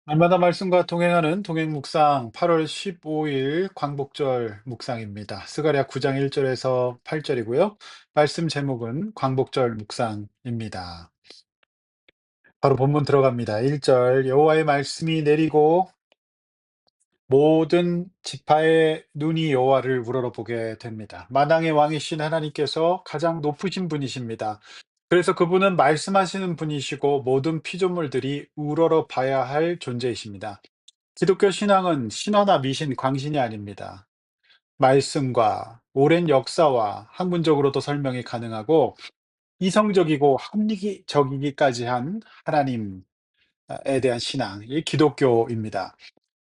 날마다 말씀과 동행하는 동행 묵상 8월 15일 광복절 묵상입니다. 스가랴 9장 1절에서 8절이고요. 말씀 제목은 광복절 묵상입니다. 바로 본문 들어갑니다. 1절 여호와의 말씀이 내리고 모든 지파의 눈이 여호와를 우러러보게 됩니다. 만왕의 왕이신 하나님께서 가장 높으신 분이십니다. 그래서 그분은 말씀하시는 분이시고 모든 피조물들이 우러러 봐야 할 존재이십니다. 기독교 신앙은 신화나 미신, 광신이 아닙니다. 말씀과 오랜 역사와 학문적으로도 설명이 가능하고 이성적이고 합리적이기까지 한 하나님에 대한 신앙, 이 기독교입니다.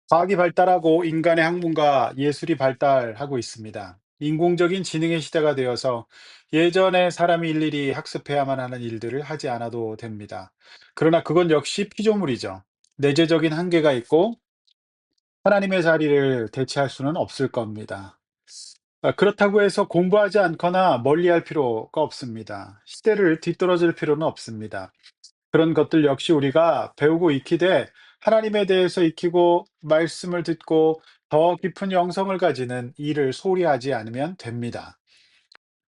과학이 발달하고 인간의 학문과 예술이 발달하고 있습니다. 인공적인 지능의 시대가 되어서 예전에 사람이 일일이 학습해야만 하는 일들을 하지 않아도 됩니다. 그러나 그건 역시 피조물이죠. 내재적인 한계가 있고 하나님의 자리를 대체할 수는 없을 겁니다. 그렇다고 해서 공부하지 않거나 멀리할 필요가 없습니다. 시대를 뒤떨어질 필요는 없습니다. 그런 것들 역시 우리가 배우고 익히되 하나님에 대해서 익히고 말씀을 듣고 더 깊은 영성을 가지는 일을 소홀히 하지 않으면 됩니다.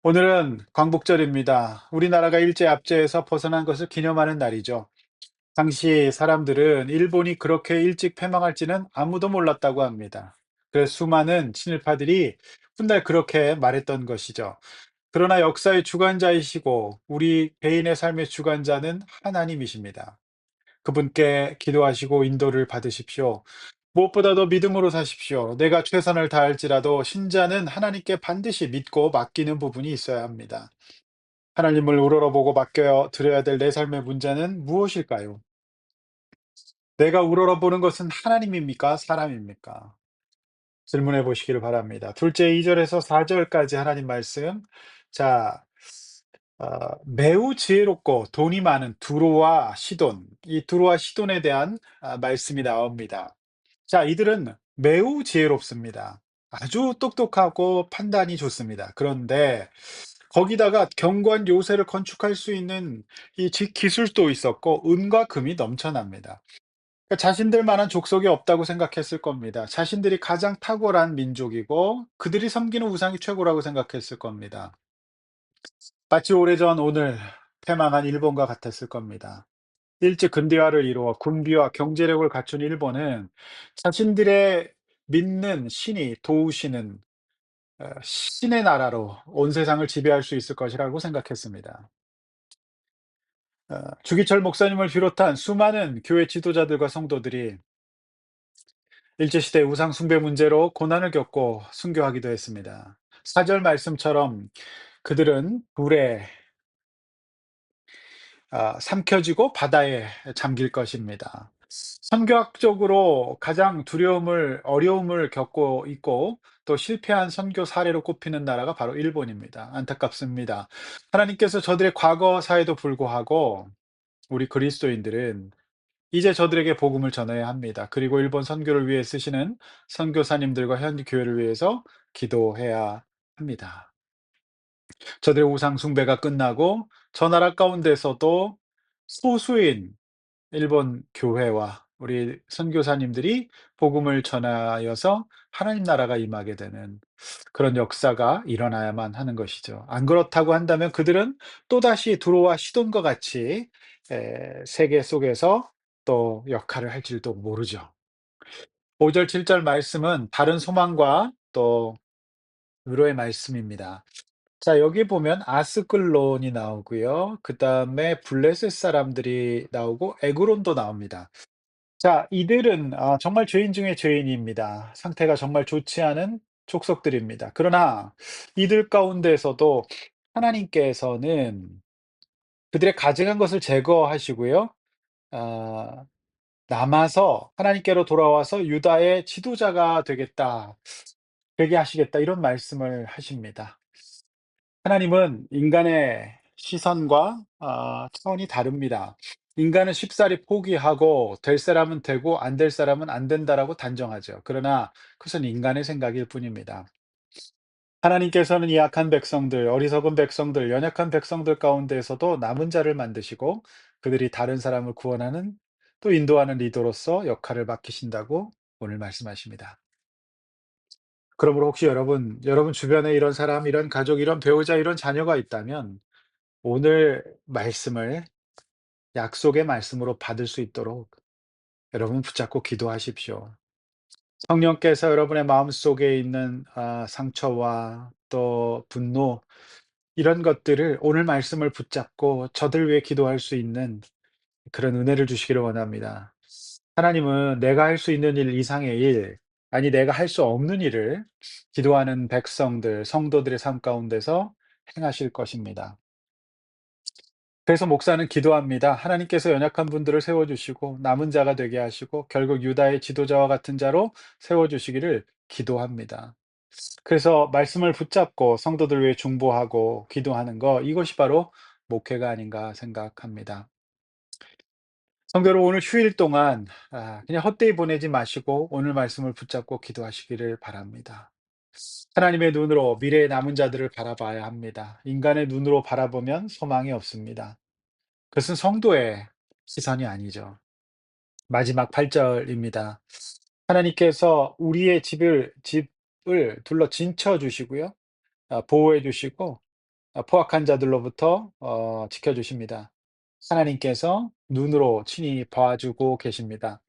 오늘은 광복절입니다. 우리나라가 일제 압제에서 벗어난 것을 기념하는 날이죠. 당시 사람들은 일본이 그렇게 일찍 패망할지는 아무도 몰랐다고 합니다. 그래서 수많은 친일파들이 훗날 그렇게 말했던 것이죠. 그러나 역사의 주관자이시고 우리 개인의 삶의 주관자는 하나님이십니다. 그분께 기도하시고 인도를 받으십시오. 무엇보다도 믿음으로 사십시오. 내가 최선을 다할지라도 신자는 하나님께 반드시 믿고 맡기는 부분이 있어야 합니다. 하나님을 우러러보고 맡겨 드려야 될 내 삶의 문제는 무엇일까요? 내가 우러러보는 것은 하나님입니까? 사람입니까? 질문해 보시기를 바랍니다. 둘째 2 절에서 4 절까지 하나님 말씀. 자, 매우 지혜롭고 돈이 많은 두로와 시돈, 이 두로와 시돈에 대한 말씀이 나옵니다. 자, 이들은 매우 지혜롭습니다. 아주 똑똑하고 판단이 좋습니다. 그런데 거기다가 견고한 요새를 건축할 수 있는 이 기술도 있었고 은과 금이 넘쳐납니다. 그러니까 자신들만한 족속이 없다고 생각했을 겁니다. 자신들이 가장 탁월한 민족이고 그들이 섬기는 우상이 최고라고 생각했을 겁니다. 마치 오래전 오늘 패망한 일본과 같았을 겁니다. 일제 근대화를 이루어 군비와 경제력을 갖춘 일본은 자신들의 믿는 신이 도우시는 신의 나라로 온 세상을 지배할 수 있을 것이라고 생각했습니다. 주기철 목사님을 비롯한 수많은 교회 지도자들과 성도들이 일제시대 우상 숭배 문제로 고난을 겪고 순교하기도 했습니다. 4절 말씀처럼 그들은 불에 삼켜지고 바다에 잠길 것입니다. 선교학적으로 가장 어려움을 겪고 있고 또 실패한 선교 사례로 꼽히는 나라가 바로 일본입니다. 안타깝습니다. 하나님께서 저들의 과거사에도 불구하고 우리 그리스도인들은 이제 저들에게 복음을 전해야 합니다. 그리고 일본 선교를 위해 쓰시는 선교사님들과 현 교회를 위해서 기도해야 합니다. 저들의 우상 숭배가 끝나고 저 나라 가운데서도 소수인 일본 교회와 우리 선교사님들이 복음을 전하여서 하나님 나라가 임하게 되는 그런 역사가 일어나야만 하는 것이죠. 안 그렇다고 한다면 그들은 또다시 두로와 시돈과 같이 세계 속에서 또 역할을 할지도 모르죠. 5절 7절 말씀은 다른 소망과 또 위로의 말씀입니다. 자, 여기 보면 아스글론이 나오고요. 그다음에 블레셋 사람들이 나오고 에그론도 나옵니다. 자, 이들은 정말 죄인 중에 죄인입니다. 상태가 정말 좋지 않은 족속들입니다. 그러나 이들 가운데서도 하나님께서는 그들의 가증한 것을 제거하시고요. 아 남아서 하나님께로 돌아와서 "유다의 지도자가 되게 하시겠다." 이런 말씀을 하십니다. 하나님은 인간의 시선과 차원이 다릅니다. 인간은 쉽사리 포기하고 될 사람은 되고 안 될 사람은 안 된다라고 단정하죠. 그러나 그것은 인간의 생각일 뿐입니다. 하나님께서는 이 약한 백성들, 어리석은 백성들, 연약한 백성들 가운데에서도 남은 자를 만드시고 그들이 다른 사람을 구원하는 또 인도하는 리더로서 역할을 맡기신다고 오늘 말씀하십니다. 그러므로 혹시 여러분 주변에 이런 사람, 이런 가족, 이런 배우자, 이런 자녀가 있다면 오늘 말씀을 약속의 말씀으로 받을 수 있도록 여러분 붙잡고 기도하십시오. 성령께서 여러분의 마음속에 있는 상처와 또 분노, 이런 것들을 오늘 말씀을 붙잡고 저들 위해 기도할 수 있는 그런 은혜를 주시기를 원합니다. 하나님은 내가 할 수 있는 일 이상의 일, 아니 내가 할 수 없는 일을 기도하는 백성들, 성도들의 삶 가운데서 행하실 것입니다. 그래서 목사는 기도합니다. 하나님께서 연약한 분들을 세워주시고 남은 자가 되게 하시고 결국 유다의 지도자와 같은 자로 세워주시기를 기도합니다. 그래서 말씀을 붙잡고 성도들 위해 중보하고 기도하는 거, 이것이 바로 목회가 아닌가 생각합니다. 성도 여러분, 오늘 휴일 동안 그냥 헛되이 보내지 마시고 오늘 말씀을 붙잡고 기도하시기를 바랍니다. 하나님의 눈으로 미래의 남은 자들을 바라봐야 합니다. 인간의 눈으로 바라보면 소망이 없습니다. 그것은 성도의 시선이 아니죠. 마지막 8절입니다. 하나님께서 우리의 집을 둘러 진쳐 주시고요. 보호해 주시고 포악한 자들로부터 지켜 주십니다. 하나님께서 눈으로 친히 봐주고 계십니다.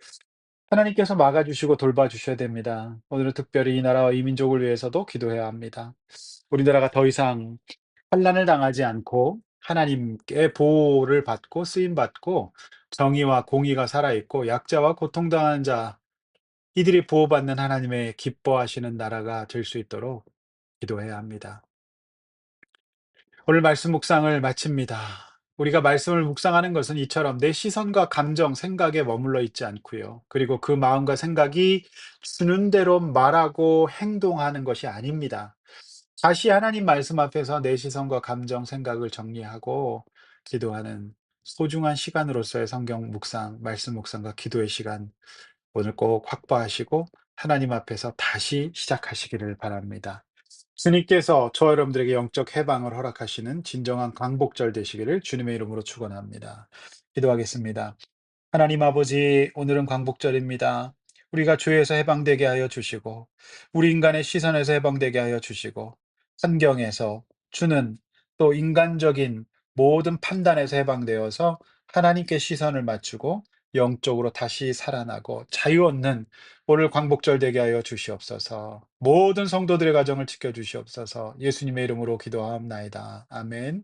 하나님께서 막아 주시고 돌봐 주셔야 됩니다. 오늘은 특별히 이 나라와 이 민족을 위해서도 기도해야 합니다. 우리나라가 더 이상 환난을 당하지 않고 하나님께 보호를 받고 쓰임 받고 정의와 공의가 살아 있고 약자와 고통당하는 자, 이들이 보호받는 하나님의 기뻐하시는 나라가 될 수 있도록 기도해야 합니다. 오늘 말씀 묵상을 마칩니다. 우리가 말씀을 묵상하는 것은 이처럼 내 시선과 감정, 생각에 머물러 있지 않고요. 그리고 그 마음과 생각이 주는 대로 말하고 행동하는 것이 아닙니다. 다시 하나님 말씀 앞에서 내 시선과 감정, 생각을 정리하고 기도하는 소중한 시간으로서의 성경 묵상, 말씀 묵상과 기도의 시간, 오늘 꼭 확보하시고 하나님 앞에서 다시 시작하시기를 바랍니다. 주님께서 저와 여러분들에게 영적 해방을 허락하시는 진정한 광복절 되시기를 주님의 이름으로 축원합니다. 기도하겠습니다. 하나님 아버지, 오늘은 광복절입니다. 우리가 죄에서 해방되게 하여 주시고, 우리 인간의 시선에서 해방되게 하여 주시고, 환경에서 주는 또 인간적인 모든 판단에서 해방되어서 하나님께 시선을 맞추고 영적으로 다시 살아나고 자유 얻는 오늘 광복절 되게 하여 주시옵소서. 모든 성도들의 가정을 지켜 주시옵소서. 예수님의 이름으로 기도하옵나이다. 아멘.